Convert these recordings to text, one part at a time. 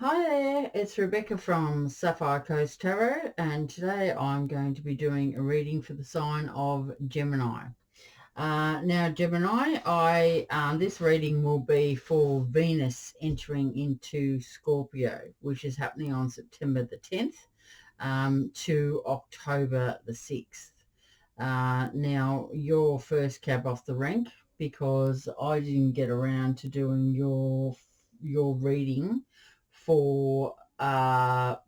Hi there, it's Rebecca from Sapphire Coast Tarot, and today I'm going to be doing a reading for the sign of Gemini. Now, Gemini, this reading will be for Venus entering into Scorpio, which is happening on September the 10th to October the 6th. Now, your first cab off the rank because I didn't get around to doing your reading for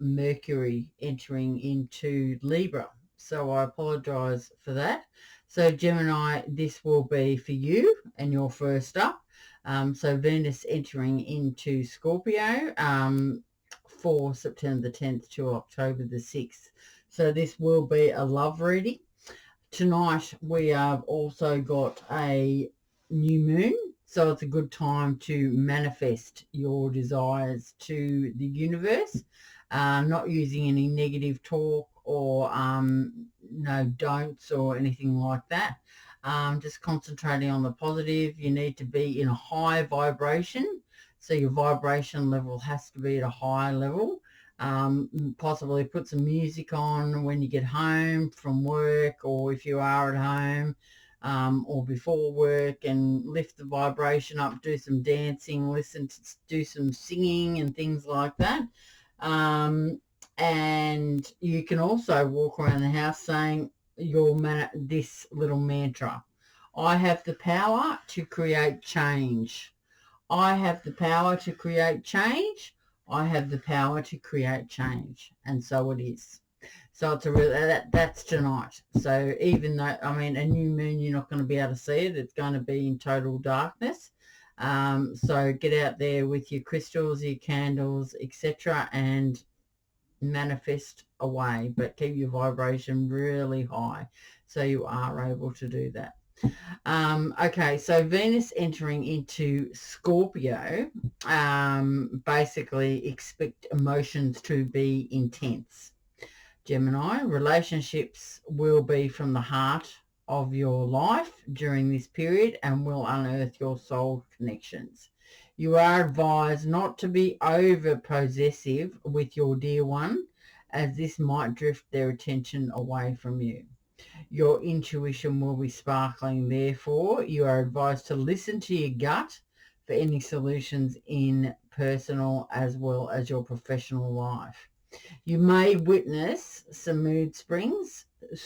Mercury entering into Libra. So I apologize for that. So Gemini, this will be for you and you're first up. So Venus entering into Scorpio for September the 10th to October the 6th. So this will be a love reading. Tonight we have also got a new moon, so it's a good time to manifest your desires to the universe, not using any negative talk or no don'ts or anything like that. Just concentrating on the positive. You need to be in a high vibration, so your vibration level has to be at a high level. Possibly put some music on when you get home from work, or if you are at home, or before work, and lift the vibration up, do some dancing, do some singing and things like that. And you can also walk around the house saying this little mantra: I have the power to create change. I have the power to create change. I have the power to create change. And so it is. So it's that's tonight. So even though, I mean, a new moon, you're not going to be able to see it. It's going to be in total darkness. So get out there with your crystals, your candles, etc., and manifest away, but keep your vibration really high so you are able to do that. Okay, so Venus entering into Scorpio, basically expect emotions to be intense. Gemini, relationships will be from the heart of your life during this period and will unearth your soul connections. You are advised not to be over possessive with your dear one, as this might drift their attention away from you. Your intuition will be sparkling. Therefore, you are advised to listen to your gut for any solutions in personal as well as your professional life. You may witness some mood springs. It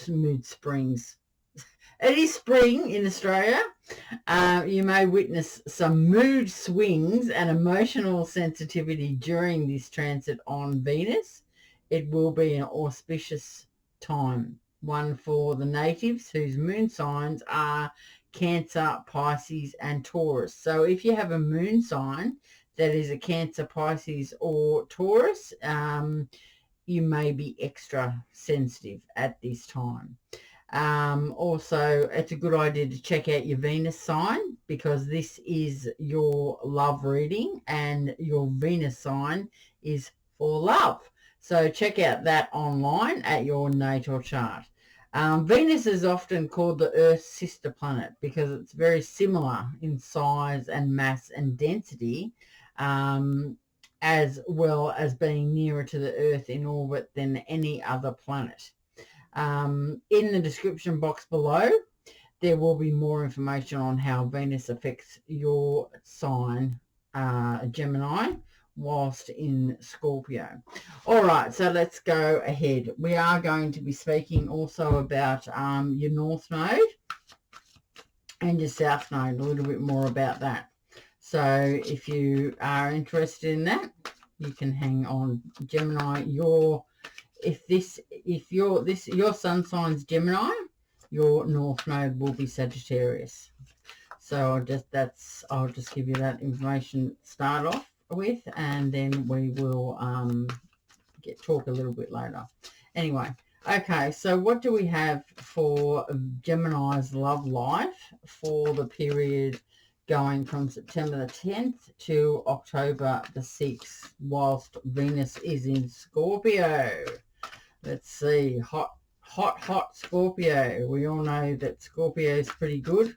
is spring in Australia. You may witness some mood swings and emotional sensitivity during this transit on Venus. It will be an auspicious time, one for the natives whose moon signs are Cancer, Pisces and Taurus. So if you have a moon sign that is a Cancer, Pisces or Taurus, you may be extra sensitive at this time. Also, it's a good idea to check out your Venus sign, because this is your love reading and your Venus sign is for love. So check out that online at your natal chart. Venus is often called the Earth's sister planet because it's very similar in size and mass and density, as well as being nearer to the Earth in orbit than any other planet. In the description box below, there will be more information on how Venus affects your sign, Gemini, whilst in Scorpio. All right, so let's go ahead. We are going to be speaking also about your North Node and your South Node, a little bit more about that. So if you are interested in that, you can hang on. Gemini, your sun sign's Gemini, your North Node will be Sagittarius. So I'll just give you that information to start off with, and then we will talk a little bit later. Anyway, okay, so what do we have for Gemini's love life for the period going from September the 10th to October the 6th, whilst Venus is in Scorpio? Let's see, hot Scorpio. We all know that Scorpio is pretty good.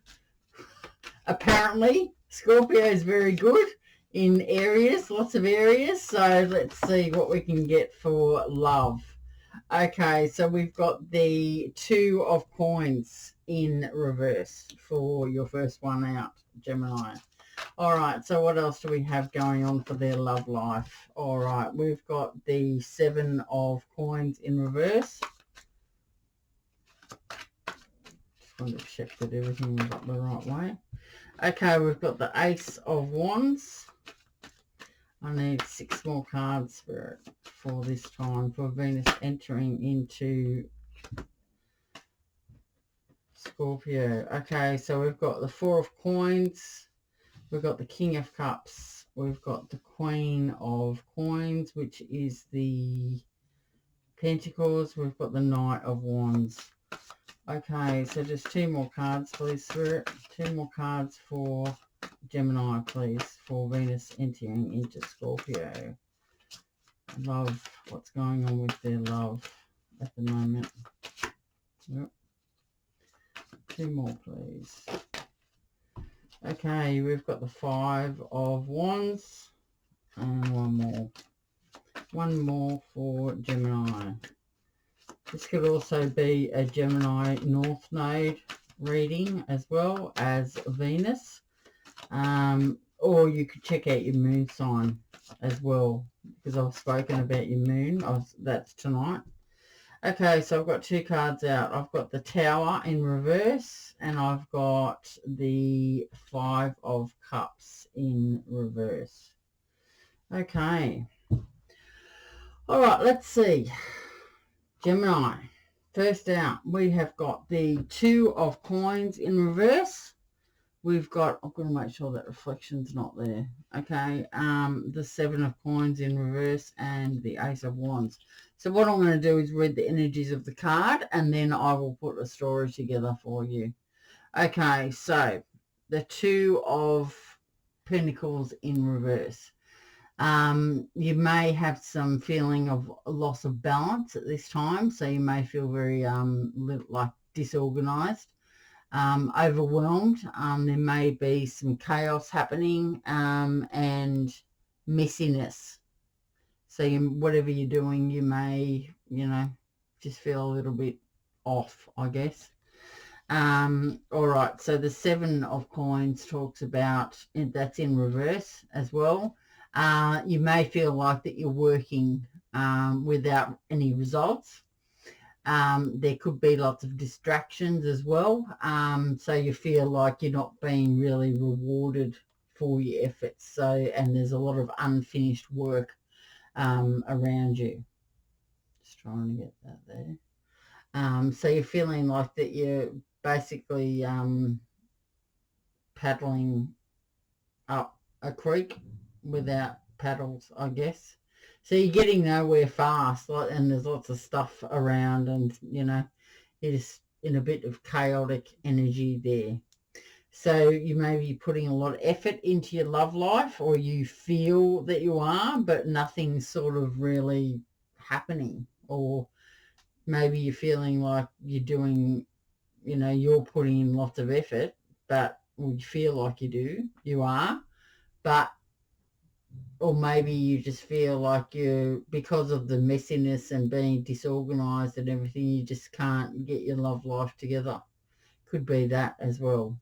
Apparently, Scorpio is very good in areas, lots of areas. So let's see what we can get for love. Okay, so we've got the Two of Coins in reverse for your first one out, Gemini. All right, so what else do we have going on for their love life? All right, we've got the Seven of Coins in reverse. Just want to check that everything was up the right way. Okay, we've got the Ace of Wands. I need 6 more cards for this time, for Venus entering into Scorpio. Okay, so we've got the Four of Coins. We've got the King of Cups. We've got the Queen of Coins, which is the Pentacles. We've got the Knight of Wands. Okay, so just 2 more cards, please, Spirit. 2 more cards for Gemini, please, for Venus entering into Scorpio. Love, what's going on with their love at the moment? Yep. 2 more, please. Okay, we've got the Five of Wands and 1 more. 1 more for Gemini. This could also be a Gemini North Node reading as well as Venus. Or you could check out your moon sign as well, because I've spoken about your moon. That's tonight. Okay, so I've got 2 cards out. I've got the Tower in reverse, and I've got the Five of Cups in reverse. Okay. All right, let's see. Gemini, first out, we have got the Two of Coins in reverse. We've got, I've got to make sure that reflection's not there. Okay, the Seven of Coins in reverse and the Ace of Wands. So what I'm going to do is read the energies of the card, and then I will put a story together for you. Okay, so the Two of Pentacles in reverse. You may have some feeling of loss of balance at this time, so you may feel very like disorganized, overwhelmed. There may be some chaos happening and messiness. So whatever you're doing, you may, just feel a little bit off, I guess. All right, so the Seven of Coins talks about, that's in reverse as well. You may feel like that you're working without any results. There could be lots of distractions as well. So you feel like you're not being really rewarded for your efforts. So, and there's a lot of unfinished work around you. Just trying to get that there. So you're feeling like that you're basically paddling up a creek without paddles, I guess. So you're getting nowhere fast, and there's lots of stuff around, and it's in a bit of chaotic energy there. So you may be putting a lot of effort into your love life, or you feel that you are, but nothing's sort of really happening. Or maybe you're feeling like you're doing, you're putting in lots of effort, but you feel like you are, but, or maybe you just feel like because of the messiness and being disorganized and everything, you just can't get your love life together. Could be that as well.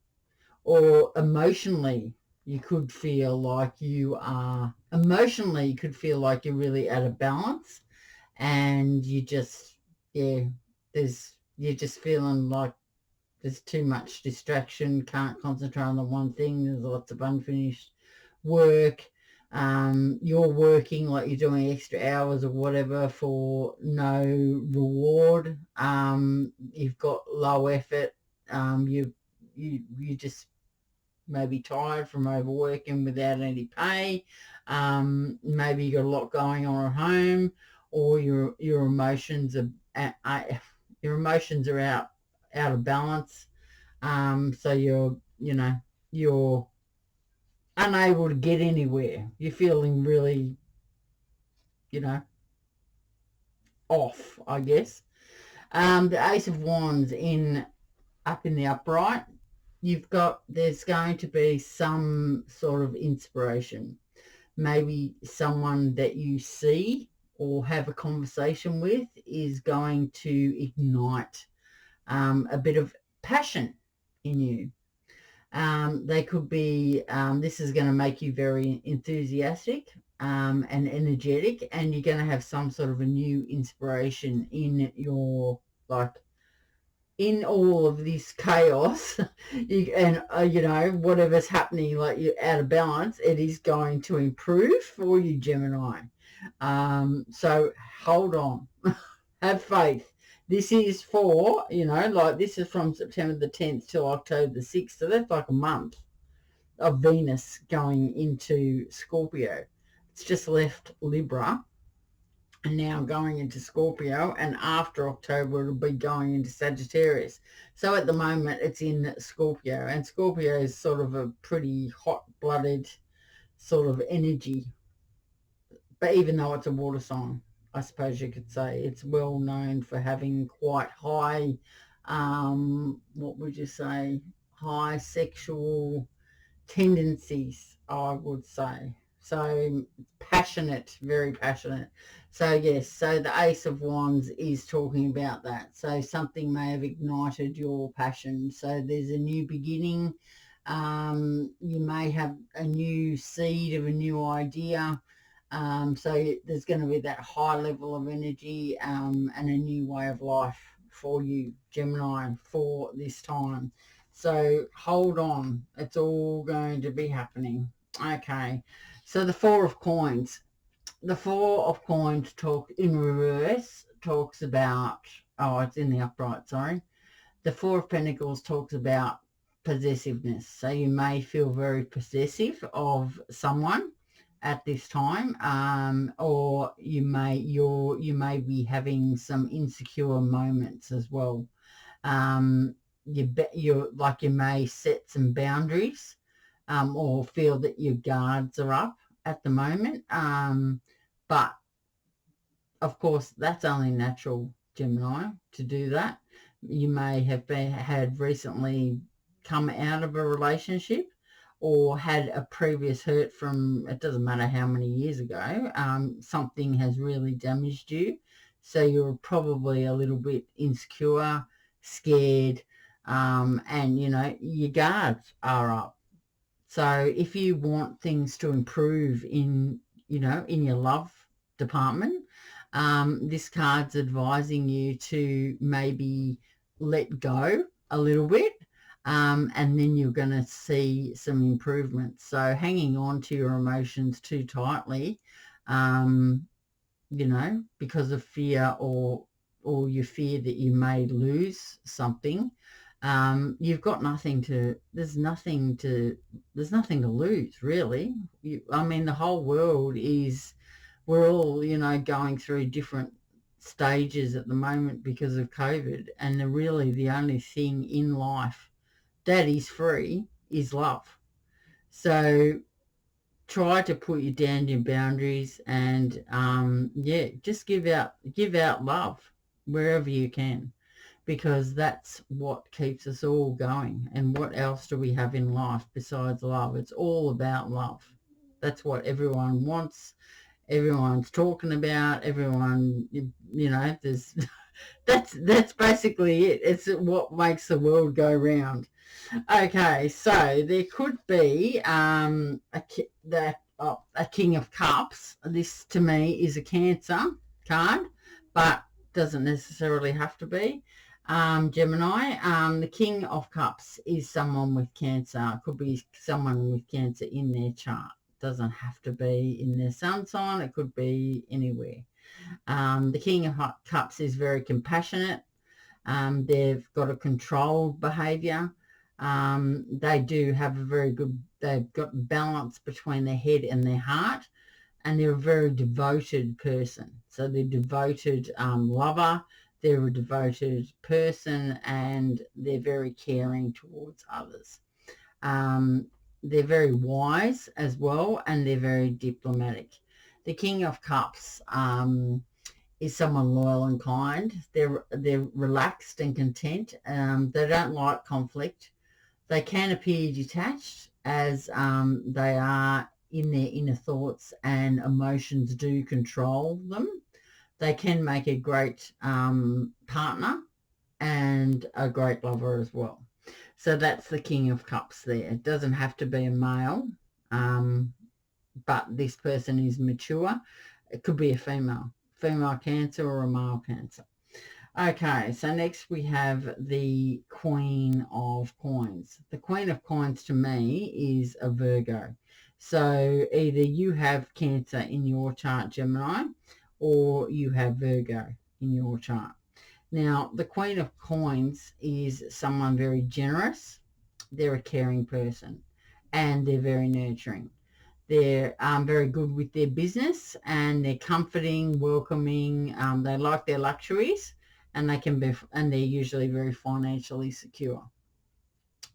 Or emotionally, you could feel like you could feel like you're really out of balance, and you just, you're just feeling like there's too much distraction, can't concentrate on the one thing, there's lots of unfinished work. You're working like you're doing extra hours or whatever for no reward. You've got low effort. You just maybe tired from overworking without any pay. Maybe you got a lot going on at home, or your emotions are out of balance. So you're unable to get anywhere. You're feeling really, off, I guess. The Ace of Wands up in the upright. There's going to be some sort of inspiration. maybe someone that you see or have a conversation with is going to ignite a bit of passion in you. They could be, this is going to make you very enthusiastic and energetic, and you're going to have some sort of a new inspiration in your, like, in all of this chaos. And you know, whatever's happening, like you're out of balance, it is going to improve for you, Gemini. So hold on. Have faith. This is for, you know, like this is from September the 10th till October the 6th. So that's like a month of Venus going into Scorpio. It's just left Libra and now going into Scorpio, and after October it'll be going into Sagittarius. So at the moment it's in Scorpio, and Scorpio is sort of a pretty hot-blooded sort of energy. But even though it's a water sign, I suppose you could say it's well known for having quite high, what would you say, high sexual tendencies, I would say. So passionate, very passionate. So yes, so the Ace of Wands is talking about that. So something may have ignited your passion. So there's a new beginning. You may have a new seed of a new idea. So there's going to be that high level of energy and a new way of life for you, Gemini, for this time. So hold on. It's all going to be happening. Okay. So the Four of Coins. The Four of Coins talk in reverse, talks about, oh, it's in the upright, sorry. The Four of Pentacles talks about possessiveness. So you may feel very possessive of someone at this time, or you may be having some insecure moments as well. You may set some boundaries, or feel that your guards are up at the moment, but of course that's only natural, Gemini, to do that. You may have had recently come out of a relationship or had a previous hurt from, it doesn't matter how many years ago, something has really damaged you. So you're probably a little bit insecure, scared, and, you know, your guards are up. So if you want things to improve in, you know, in your love department, this card's advising you to maybe let go a little bit, and then you're going to see some improvements. So hanging on to your emotions too tightly, you know, because of fear or you fear that you may lose something, you've got nothing to, there's nothing to lose, really. I mean, the whole world is, we're all, you know, going through different stages at the moment because of COVID, and really the only thing in life that is free is love. So try to put your damn boundaries, and yeah, just give out love wherever you can, because that's what keeps us all going. And what else do we have in life besides love? It's all about love. That's what everyone wants, everyone's talking about, everyone, you know, there's that's basically it. It's what makes the world go round. Okay, so there could be a King of Cups. This to me is a Cancer card, but doesn't necessarily have to be. Gemini, the King of Cups is someone with Cancer. It could be someone with Cancer in their chart. Doesn't have to be in their sun sign. It could be anywhere. The King of Cups is very compassionate. They've got a controlled behaviour. They do have a very good, they've got balance between their head and their heart, and they're a very devoted person. So they're devoted lover, they're a devoted person, and they're very caring towards others. They're very wise as well, and they're very diplomatic. The King of Cups is someone loyal and kind. They're relaxed and content. They don't like conflict. They can appear detached, as they are in their inner thoughts, and emotions do control them. They can make a great partner and a great lover as well. So that's the King of Cups there. It doesn't have to be a male, but this person is mature. It could be a female Cancer or a male Cancer. Okay, so next we have the Queen of Coins. The Queen of Coins to me is a Virgo. So either you have Cancer in your chart, Gemini, or you have Virgo in your chart. Now, the Queen of Coins is someone very generous. They're a caring person, and they're very nurturing. They're very good with their business, and they're comforting, welcoming. They like their luxuries, and they're usually very financially secure.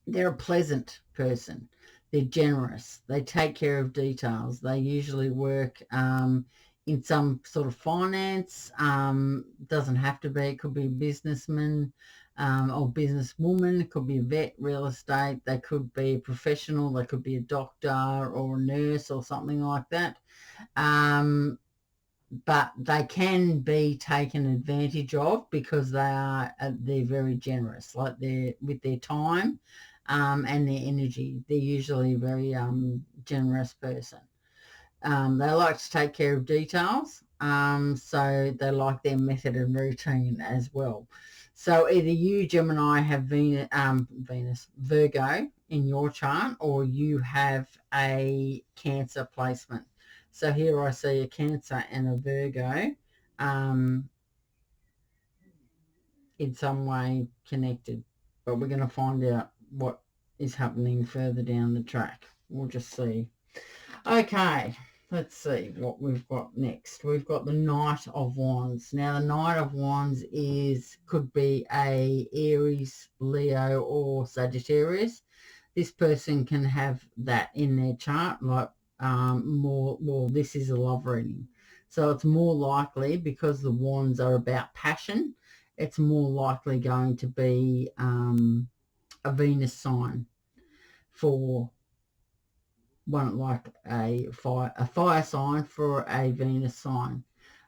They're a pleasant person. They're generous. They take care of details. They usually work in some sort of finance. Doesn't have to be. It could be a businessman or businesswoman. It could be a vet, real estate. They could be a professional. They could be a doctor or a nurse or something like that. But they can be taken advantage of because they're very generous, like they're with their time and their energy. They're usually a very generous person. They like to take care of details, so they like their method and routine as well. So either you, Gemini, have Venus, Virgo in your chart, or you have a Cancer placement. So here I see a Cancer and a Virgo in some way connected. But we're going to find out what is happening further down the track. We'll just see. Okay, let's see what we've got next. We've got the Knight of Wands. Now, the Knight of Wands could be a Aries, Leo, or Sagittarius. This person can have that in their chart, like this is a love reading. So it's more likely, because the wands are about passion, it's more likely going to be a Venus sign for one, like a fire sign for a Venus sign.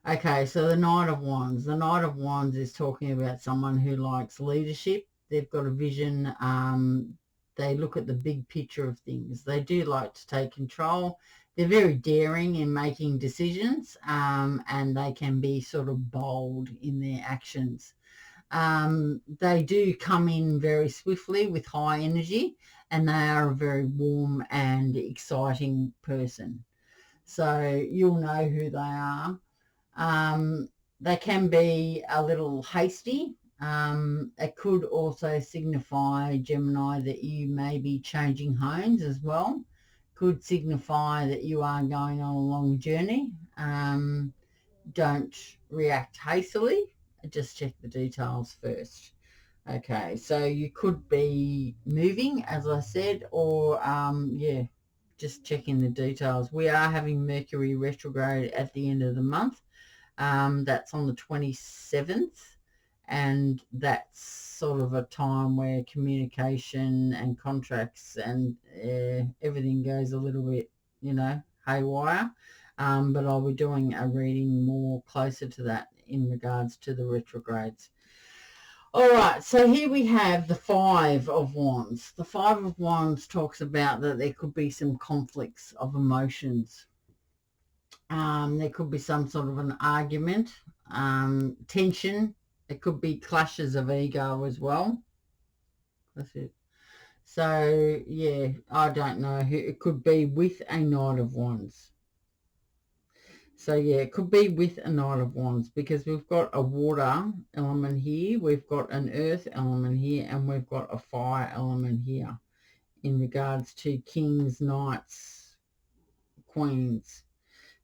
Okay, so the Knight of Wands. The Knight of Wands is talking about someone who likes leadership. They've got a vision. They look at the big picture of things. They do like to take control. They're very daring in making decisions, and they can be sort of bold in their actions. They do come in very swiftly with high energy, and they are a very warm and exciting person. So you'll know who they are. They can be a little hasty. It could also signify, Gemini, that you may be changing homes as well. Could signify that you are going on a long journey. Don't react hastily. Just check the details first. Okay, so you could be moving, as I said, or just checking the details. We are having Mercury Retrograde at the end of the month. That's on the 27th, and that's sort of a time where communication and contracts and everything goes a little bit, haywire. But I'll be doing a reading more closer to that in regards to the retrogrades. All right, so here we have the Five of Wands. The Five of Wands talks about that there could be some conflicts of emotions. There could be some sort of an argument, tension. It could be clashes of ego as well. That's it. So, yeah, I don't know. It could be with a Knight of Wands. So, yeah, it could be with a Knight of Wands, because we've got a water element here, we've got an earth element here, and we've got a fire element here in regards to kings, knights, queens.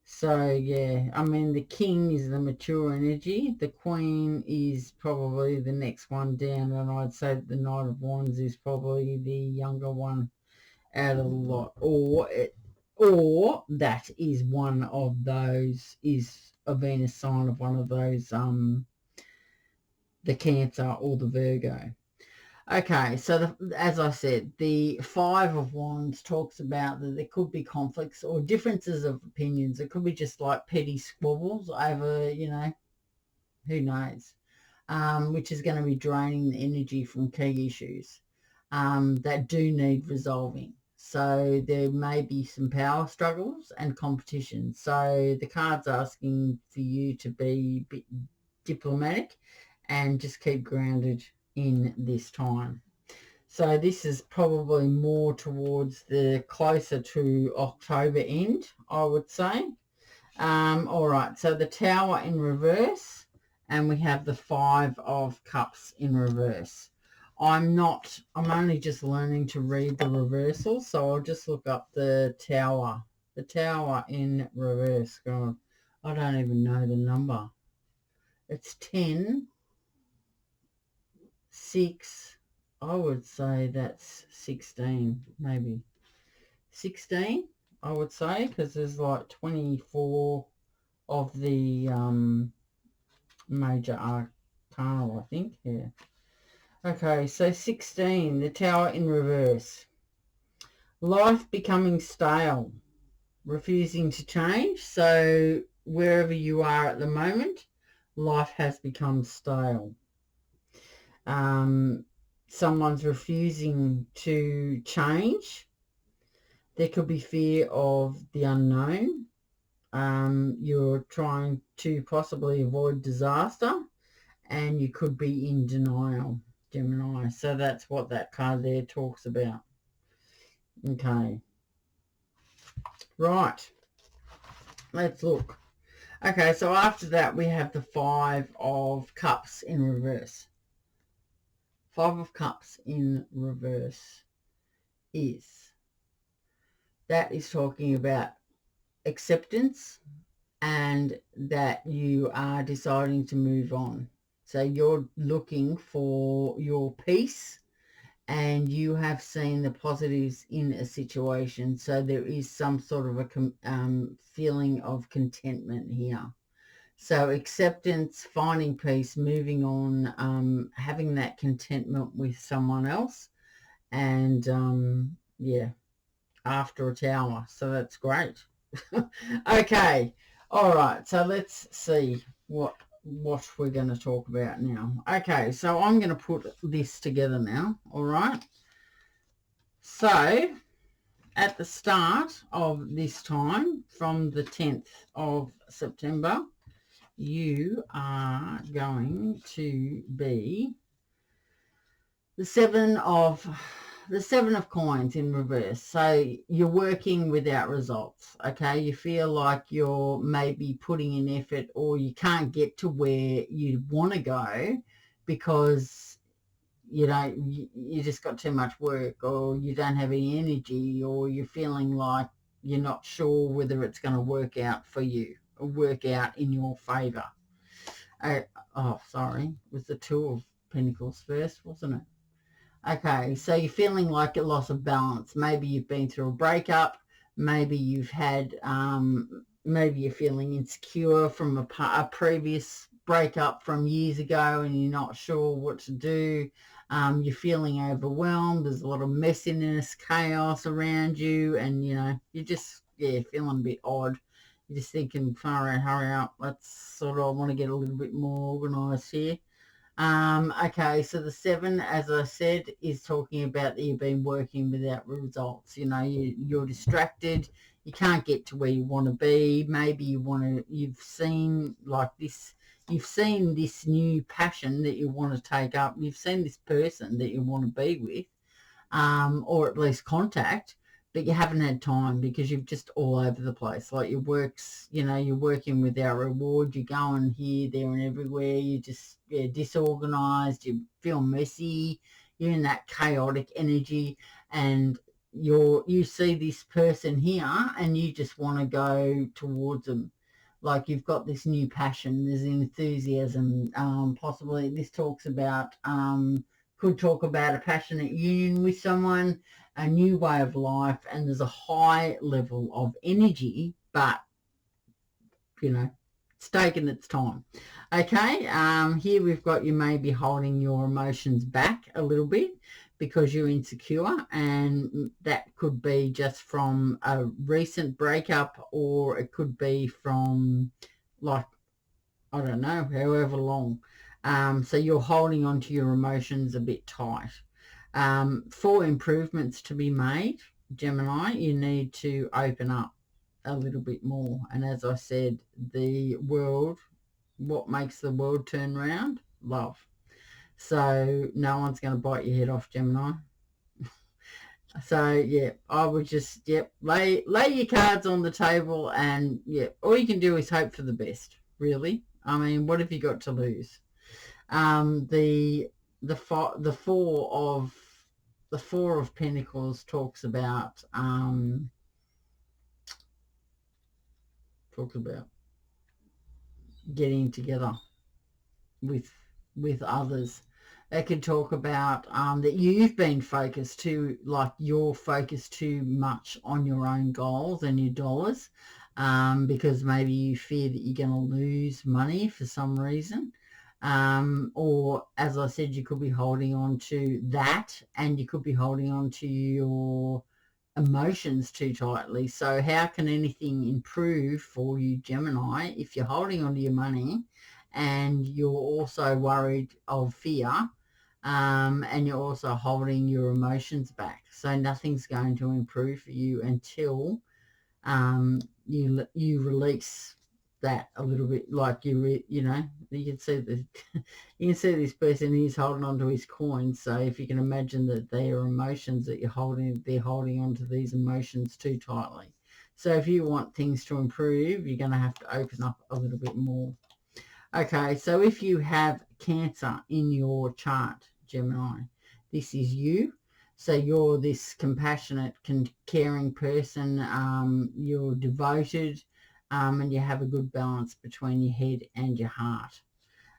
So, yeah, I mean, the king is the mature energy. The queen is probably the next one down, and I'd say the Knight of Wands is probably the younger one out of the lot. Or that is one of those, is a Venus sign of one of those, the Cancer or the Virgo. Okay, so as I said, the Five of Wands talks about that there could be conflicts or differences of opinions. It could be just like petty squabbles over, who knows, which is going to be draining the energy from key issues that do need resolving. So there may be some power struggles and competition. So the card's asking for you to be a bit diplomatic and just keep grounded in this time. So this is probably more towards the closer to October end, I would say. All right, so the Tower in reverse, and we have the Five of Cups in reverse. I'm only just learning to read the reversal, so I'll just look up the Tower. The Tower in reverse. God, I don't even know the number. It's 10, 6. I would say that's 16, maybe. 16, I would say, because there's like 24 of the major arcana, I think. Yeah. Okay, so 16, the Tower in reverse. Life becoming stale, refusing to change. So wherever you are at the moment, life has become stale. Someone's refusing to change. There could be fear of the unknown. You're trying to possibly avoid disaster, and you could be in denial, Gemini. So that's what that card there talks about. Okay. Right. Let's look. Okay, so after that we have the Five of Cups in reverse. Five of Cups in reverse that is talking about acceptance and that you are deciding to move on. So you're looking for your peace and you have seen the positives in a situation. So there is some sort of a feeling of contentment here. So acceptance, finding peace, moving on, having that contentment with someone else, and yeah, after a tower. So that's great. Okay. All right. So let's see what we're going to talk about now. Okay. So I'm going to put this together now. All right. So at the start of this time, from the 10th of September, you are going to be the seven of coins in reverse. So you're working without results. Okay, you feel like you're maybe putting in effort, or you can't get to where you want to go because you just got too much work, or you don't have any energy, or you're feeling like you're not sure whether it's going to work out for you or work out in your favor. Sorry, it was the Two of Pentacles first, wasn't it? Okay, so you're feeling like a loss of balance. Maybe you've been through a breakup. Maybe you've had, maybe you're feeling insecure from a previous breakup from years ago and you're not sure what to do. You're feeling overwhelmed. There's a lot of messiness, chaos around you, and, you're just, feeling a bit odd. You're just thinking, far out, hurry up. I want to get a little bit more organised here. Okay, so the 7, as I said, is talking about that you've been working without results. You're distracted. You can't get to where you want to be. Maybe you've seen this new passion that you want to take up. You've seen this person that you want to be with, or at least contact, but you haven't had time because you're just all over the place. Like your work's, you're working without reward. You're going here, there, and everywhere. You just disorganized. You feel messy. You're in that chaotic energy, and you see this person here, and you just want to go towards them. Like you've got this new passion. There's enthusiasm. Possibly this could talk about a passionate union with someone, a new way of life, and there's a high level of energy, but, it's It's taken its time. Okay, here we've got you may be holding your emotions back a little bit because you're insecure, and that could be just from a recent breakup, or it could be from, like, I don't know, however long. So you're holding on to your emotions a bit tight. For improvements to be made, Gemini, you need to open up a little bit more. And as I said, the world, what makes the world turn round? Love. So no one's going to bite your head off, Gemini. So yeah, I would just, lay your cards on the table, and all you can do is hope for the best, really. I mean, what have you got to lose? The four of Pentacles talks about getting together with others. It could talk about that you've been focused too, like you're focused too much on your own goals and your dollars, because maybe you fear that you're going to lose money for some reason. Or, as I said, you could be holding on to that, and you could be holding on to your emotions too tightly. So how can anything improve for you, Gemini, if you're holding on to your money and you're also worried of fear, and you're also holding your emotions back? So nothing's going to improve for you until you release that a little bit. Like you can see the you can see this person, he's holding on to his coins. So if you can imagine that they are emotions that they're holding on to these emotions too tightly. So if you want things to improve, you're going to have to open up a little bit more. Okay, so if you have Cancer in your chart, Gemini, this is you. So you're this compassionate, caring person. You're devoted, and you have a good balance between your head and your heart.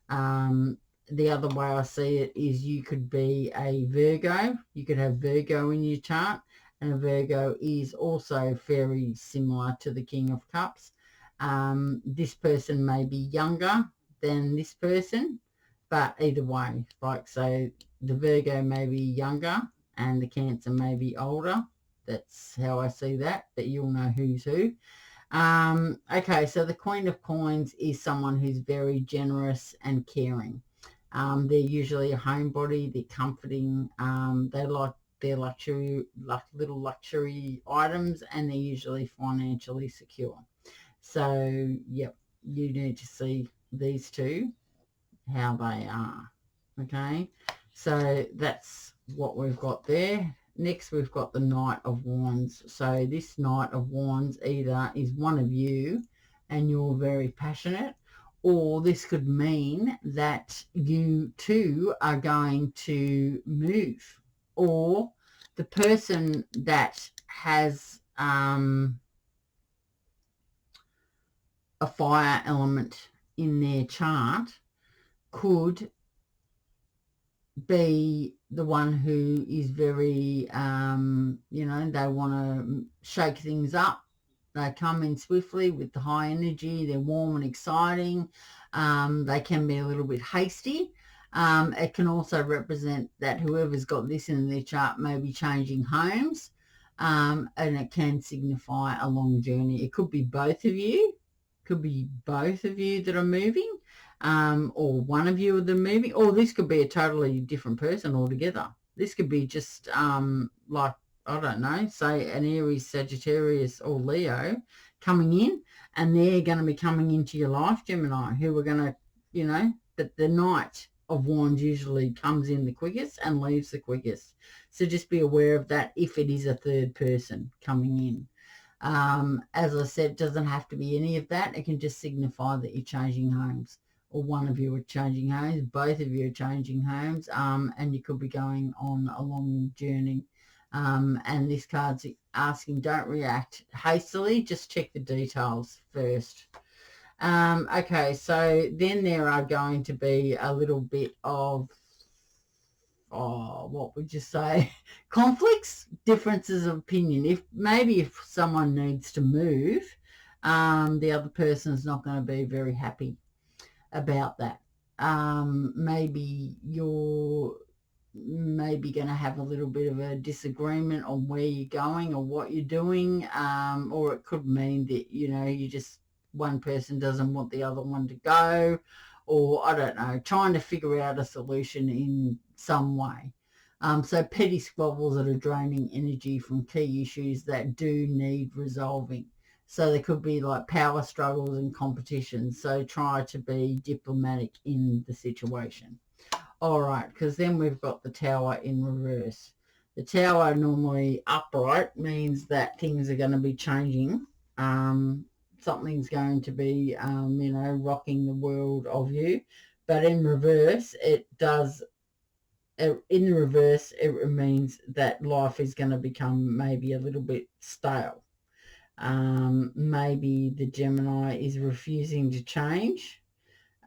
The other way I see it is you could be a Virgo. You could have Virgo in your chart, and a Virgo is also very similar to the King of Cups. This person may be younger than this person, but either way, like, so the Virgo may be younger and the Cancer may be older. That's how I see that, but you'll know who's who. Okay, so the Queen of Coins is someone who's very generous and caring. They're usually a homebody. They're comforting. They like their little luxury items, and they're usually financially secure. So, yep, you need to see these two, how they are. Okay, so that's what we've got there. Next, we've got the Knight of Wands. So this Knight of Wands either is one of you and you're very passionate, or this could mean that you two are going to move, or the person that has a fire element in their chart could be the one who is very, they want to shake things up. They come in swiftly with the high energy. They're warm and exciting. They can be a little bit hasty. It can also represent that whoever's got this in their chart may be changing homes, and it can signify a long journey. It could be both of you. Could be both of you that are moving, or one of you that are moving, or this could be a totally different person altogether. This could be just like, I don't know, say an Aries, Sagittarius or Leo coming in, and they're going to be coming into your life, Gemini, who are going to, but the Knight of Wands usually comes in the quickest and leaves the quickest. So just be aware of that if it is a third person coming in. As I said, it doesn't have to be any of that. It can just signify that you're changing homes, or one of you are changing homes, both of you are changing homes, and you could be going on a long journey. And this card's asking, don't react hastily, just check the details first. Okay, so then there are going to be a little bit of, what would you say, conflicts, differences of opinion. If someone needs to move, the other person's not going to be very happy about that. Maybe you're going to have a little bit of a disagreement on where you're going or what you're doing, or it could mean that, you just, one person doesn't want the other one to go, or I don't know, trying to figure out a solution in some way. So petty squabbles that are draining energy from key issues that do need resolving. So there could be like power struggles and competitions. So try to be diplomatic in the situation. All right, because then we've got the Tower in reverse. The Tower normally upright means that things are going to be changing. Something's going to be, rocking the world of you. But in reverse, it means that life is going to become maybe a little bit stale. Maybe the Gemini is refusing to change,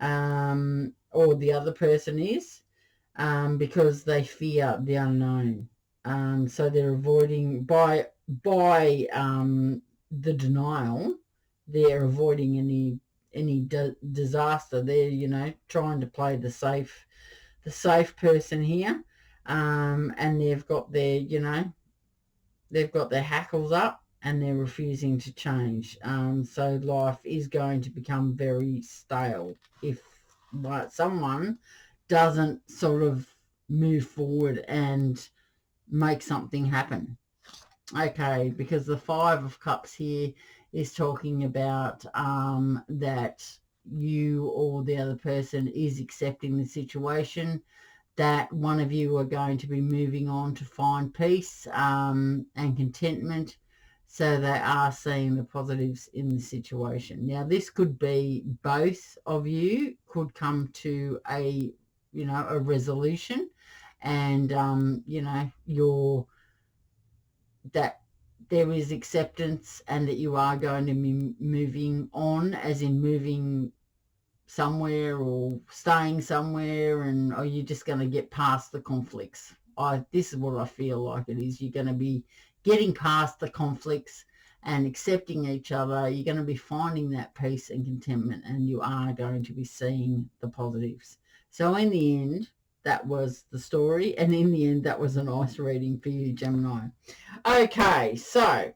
or the other person is, because they fear the unknown. So they're avoiding, by the denial, they're avoiding any disaster. They're, trying to play the safe person here, and they've got their hackles up, and they're refusing to change. So life is going to become very stale if someone doesn't sort of move forward and make something happen. Okay, because the Five of Cups here is talking about that you or the other person is accepting the situation, that one of you are going to be moving on to find peace and contentment. So they are seeing the positives in the situation. Now, this could be both of you could come to a resolution, and, that there is acceptance, and that you are going to be moving on, as in moving somewhere or staying somewhere, and are you just going to get past the conflicts? This is what I feel like it is. You're going to be getting past the conflicts and accepting each other. You're going to be finding that peace and contentment, and you are going to be seeing the positives. So in the end, that was the story, and in the end, that was a nice reading for you, Gemini. Okay, so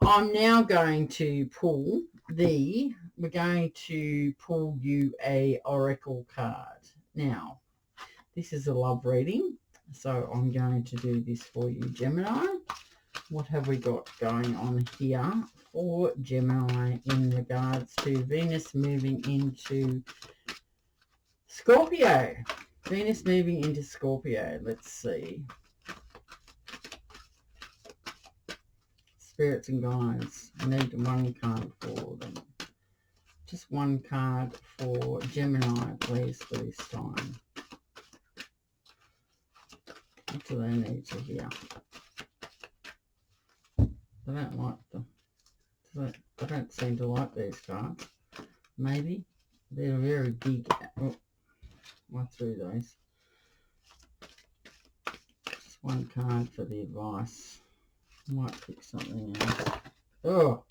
I'm now going to pull we're going to pull you a oracle card. Now, this is a love reading, so I'm going to do this for you, Gemini. What have we got going on here for Gemini in regards to Venus moving into Scorpio? Venus moving into Scorpio. Let's see. Spirits and guides, I need one card for them. Just one card for Gemini, please, for this time. What do they need to hear? They don't like them. They don't seem to like these cards. Maybe. They're very big. Oh, I threw those. Just one card for the advice. Might pick something else. Oh.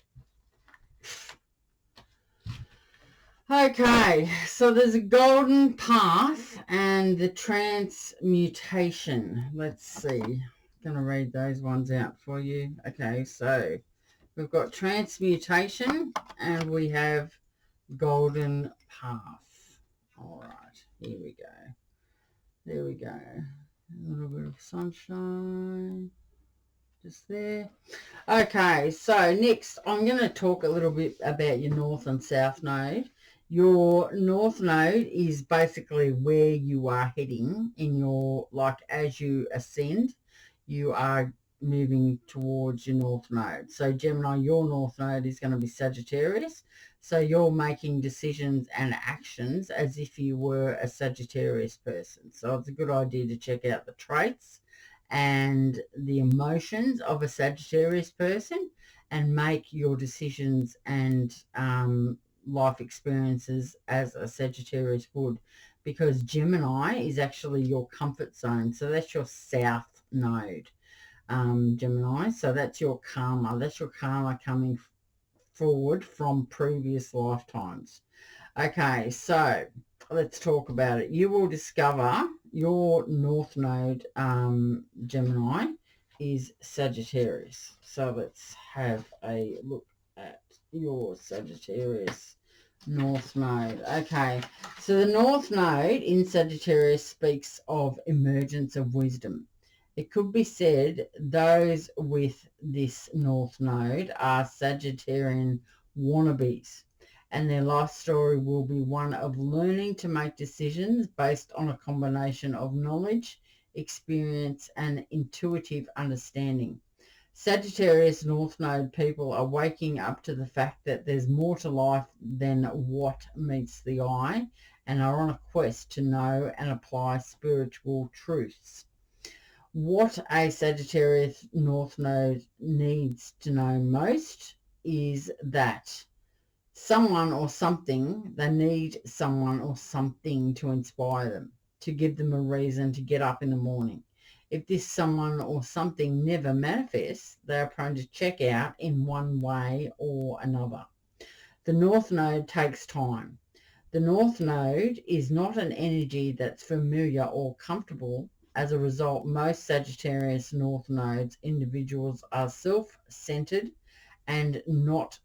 Okay, so there's a golden path and the transmutation. Let's see. I'm going to read those ones out for you. Okay, so we've got transmutation and we have golden path. All right, here we go. There we go. A little bit of sunshine. Just there. Okay, so next I'm going to talk a little bit about your north and south node. Your north node is basically where you are heading in your, like, as you ascend, you are moving towards your north node. So Gemini, your north node is going to be Sagittarius. So you're making decisions and actions as if you were a Sagittarius person. So it's a good idea to check out the traits and the emotions of a Sagittarius person and make your decisions and life experiences as a Sagittarius would, because Gemini is actually your comfort zone. So that's your south node, Gemini. So that's your karma. That's your karma coming forward from previous lifetimes. Okay, so let's talk about it. You will discover your North Node, Gemini, is Sagittarius. So let's have a look at your Sagittarius North Node. Okay, so the North Node in Sagittarius speaks of emergence of wisdom. It could be said those with this North Node are Sagittarian wannabes, and their life story will be one of learning to make decisions based on a combination of knowledge, experience, and intuitive understanding. Sagittarius North Node people are waking up to the fact that there's more to life than what meets the eye, and are on a quest to know and apply spiritual truths. What a Sagittarius North Node needs to know most is that someone or something, they need someone or something to inspire them, to give them a reason to get up in the morning. If this someone or something never manifests, they are prone to check out in one way or another. The North Node takes time. The North Node is not an energy that's familiar or comfortable. As a result, most Sagittarius North Nodes individuals are self-centered and not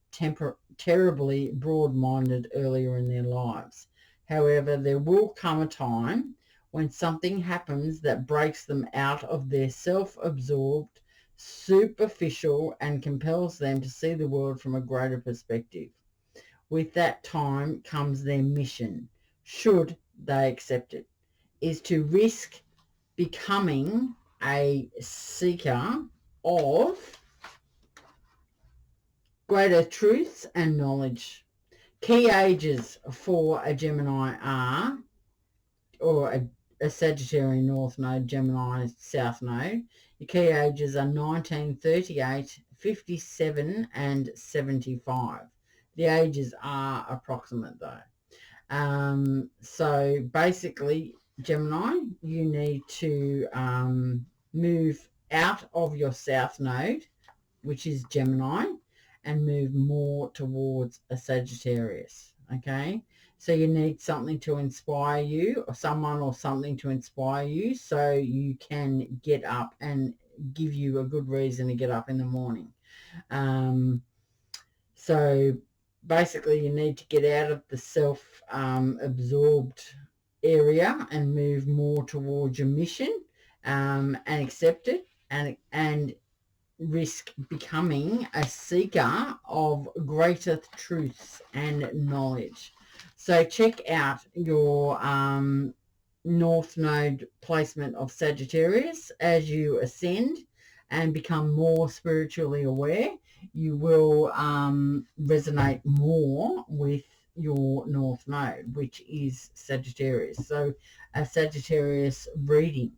terribly broad-minded earlier in their lives. However, there will come a time when something happens that breaks them out of their self-absorbed, superficial, and compels them to see the world from a greater perspective. With that time comes their mission, should they accept it, is to risk becoming a seeker of greater truths and knowledge. Key ages for a Gemini are, or a Sagittarian North Node, Gemini South Node. Your key ages are 19, 38, 57 and 75. The ages are approximate though. So basically, Gemini, you need to move out of your South Node, which is Gemini, and move more towards a Sagittarius, okay? So you need something to inspire you, or someone or something to inspire you, so you can get up and give you a good reason to get up in the morning. So basically you need to get out of the self-absorbed area and move more towards your mission, and accept it, and risk becoming a seeker of greater truths and knowledge. So check out your North Node placement of Sagittarius as you ascend and become more spiritually aware. You will resonate more with your North Node, which is Sagittarius. So a Sagittarius reading,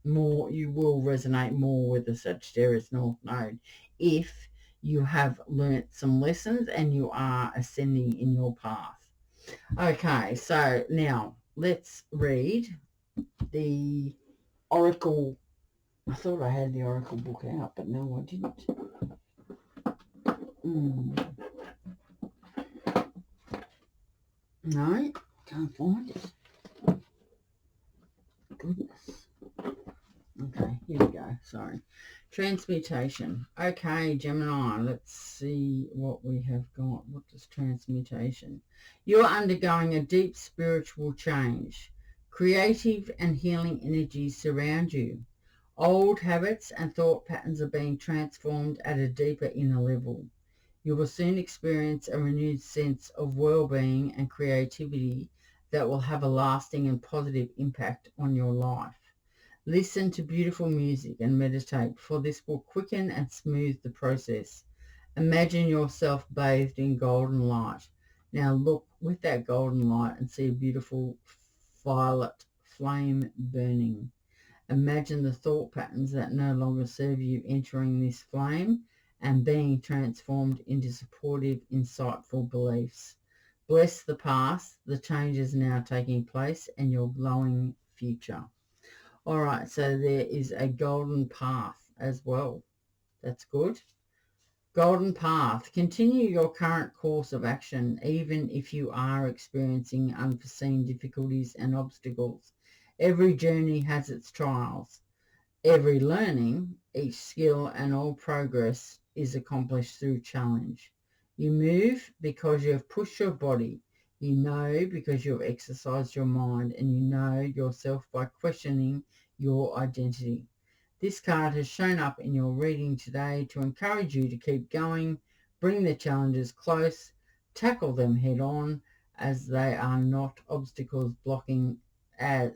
you will resonate more with the Sagittarius North Node if you have learnt some lessons and you are ascending in your path. Okay, so now let's read the Oracle. I thought I had the Oracle book out, but no, I didn't. No, can't find it. Goodness. Okay, here we go. Sorry. Transmutation. Okay, Gemini, let's see what we have got. What does transmutation? You're undergoing a deep spiritual change. Creative and healing energies surround you. Old habits and thought patterns are being transformed at a deeper inner level. You will soon experience a renewed sense of well-being and creativity that will have a lasting and positive impact on your life. Listen to beautiful music and meditate, for this will quicken and smooth the process. Imagine yourself bathed in golden light. Now look with that golden light and see a beautiful violet flame burning. Imagine the thought patterns that no longer serve you entering this flame and being transformed into supportive, insightful beliefs. Bless the past, the changes now taking place, and your glowing future. All right, so there is a golden path as well. That's good. Golden path. Continue your current course of action, even if you are experiencing unforeseen difficulties and obstacles. Every journey has its trials. Every learning, each skill, and all progress is accomplished through challenge. You move because you have pushed your body. You know because you have exercised your mind, and you know yourself by questioning your identity. This card has shown up in your reading today to encourage you to keep going, bring the challenges close, tackle them head on, as they are not obstacles blocking, as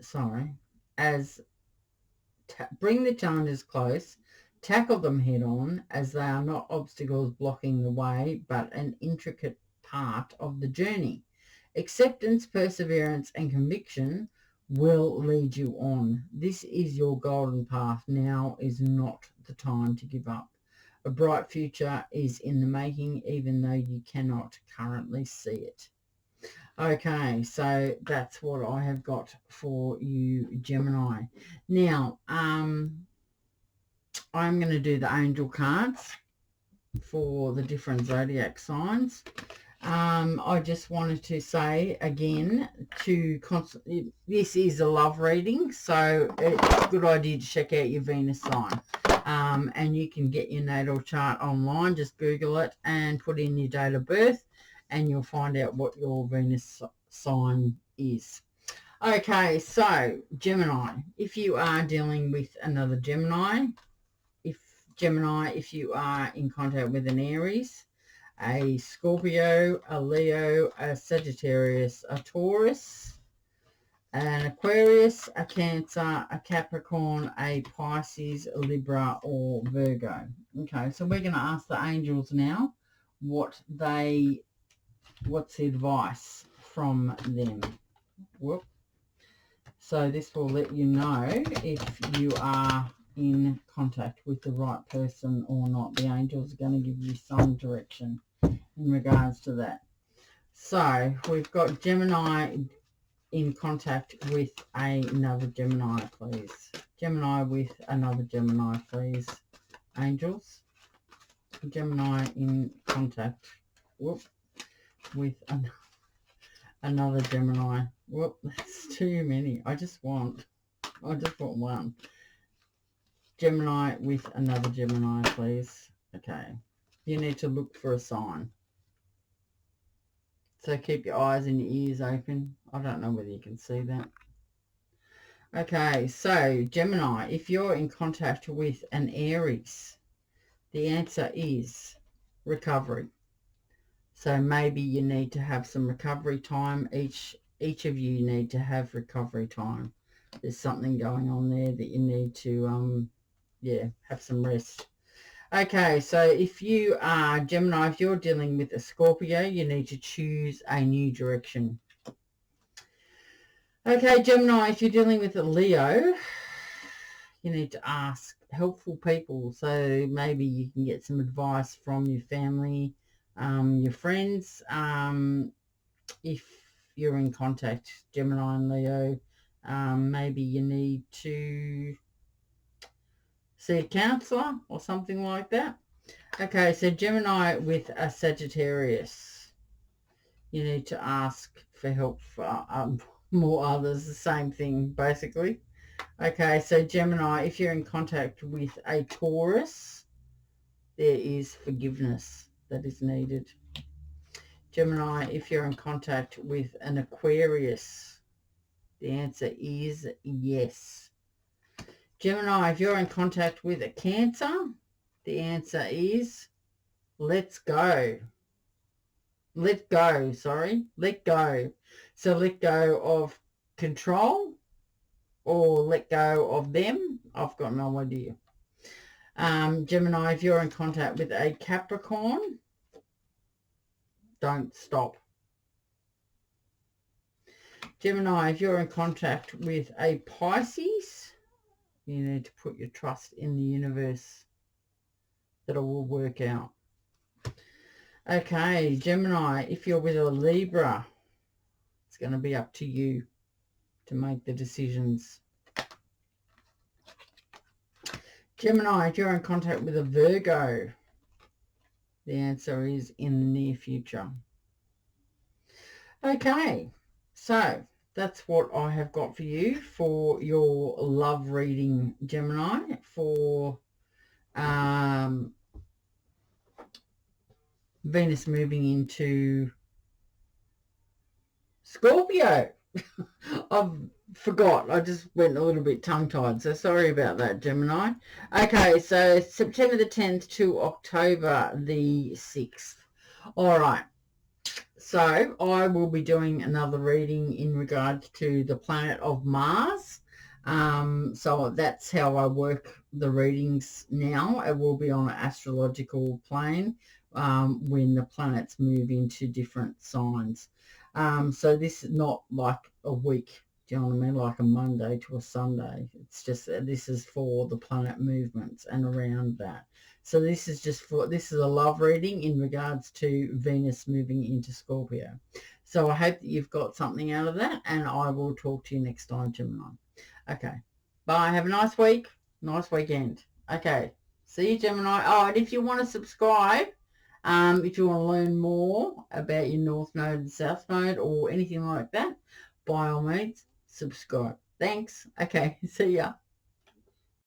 bring the challenges close, tackle them head on, as they are not obstacles blocking the way, but an intricate part of the journey. Acceptance, perseverance, and conviction will lead you on. This is your golden path. Now is not the time to give up. A bright future is in the making, even though you cannot currently see it. Okay, so that's what I have got for you, Gemini. Now, I'm going to do the angel cards for the different zodiac signs. I just wanted to say again this is a love reading, so it's a good idea to check out your Venus sign. And you can get your natal chart online. Just Google it and put in your date of birth, and you'll find out what your Venus sign is. Okay, so Gemini, if you are dealing with another Gemini, if you are in contact with an Aries, a Scorpio, a Leo, a Sagittarius, a Taurus, an Aquarius, a Cancer, a Capricorn, a Pisces, a Libra, or Virgo. Okay, so we're going to ask the angels now what's the advice from them. Whoop. So this will let you know if you are in contact with the right person or not. The angels are going to give you some direction in regards to that. So we've got Gemini in contact with another Gemini, please. Gemini with another Gemini, please. Angels. Gemini in contact with another Gemini. Whoop, that's too many. I just want one. Gemini with another Gemini, please. Okay. You need to look for a sign. So keep your eyes and your ears open. I don't know whether you can see that. Okay, so Gemini, if you're in contact with an Aries, the answer is recovery. So maybe you need to have some recovery time. Each of you need to have recovery time. There's something going on there that you need to, have some rest. Okay, so if you are Gemini, if you're dealing with a Scorpio, you need to choose a new direction. Okay, Gemini, if you're dealing with a Leo, you need to ask helpful people. So maybe you can get some advice from your family, your friends. If you're in contact, Gemini and Leo, maybe you need to see a counsellor or something like that. Okay, so Gemini with a Sagittarius, you need to ask for help for more others, the same thing basically. Okay, so Gemini, if you're in contact with a Taurus, there is forgiveness that is needed. Gemini, if you're in contact with an Aquarius, the answer is yes. Gemini, if you're in contact with a Cancer, the answer is let's go. Let go. So let go of control or let go of them. I've got no idea. Gemini, if you're in contact with a Capricorn, don't stop. Gemini, if you're in contact with a Pisces, you need to put your trust in the universe that it will work out. Okay, Gemini, if you're with a Libra, it's going to be up to you to make the decisions. Gemini, if you're in contact with a Virgo, The answer is in the near future. Okay, so that's what I have got for you for your love reading, Gemini, for Venus moving into Scorpio. I forgot. I just went a little bit tongue-tied, so sorry about that, Gemini. Okay, so September the 10th to October the 6th. All right. So I will be doing another reading in regards to the planet of Mars. So that's how I work the readings now. It will be on an astrological plane when the planets move into different signs. So this is not like a week, do you know what I mean? Like a Monday to a Sunday. It's just this is for the planet movements and around that. So this is this is a love reading in regards to Venus moving into Scorpio. So I hope that you've got something out of that, and I will talk to you next time, Gemini. Okay. Bye. Have a nice week. Nice weekend. Okay. See you, Gemini. Oh, and if you want to subscribe, if you want to learn more about your North Node and South Node or anything like that, by all means, subscribe. Thanks. Okay. See ya.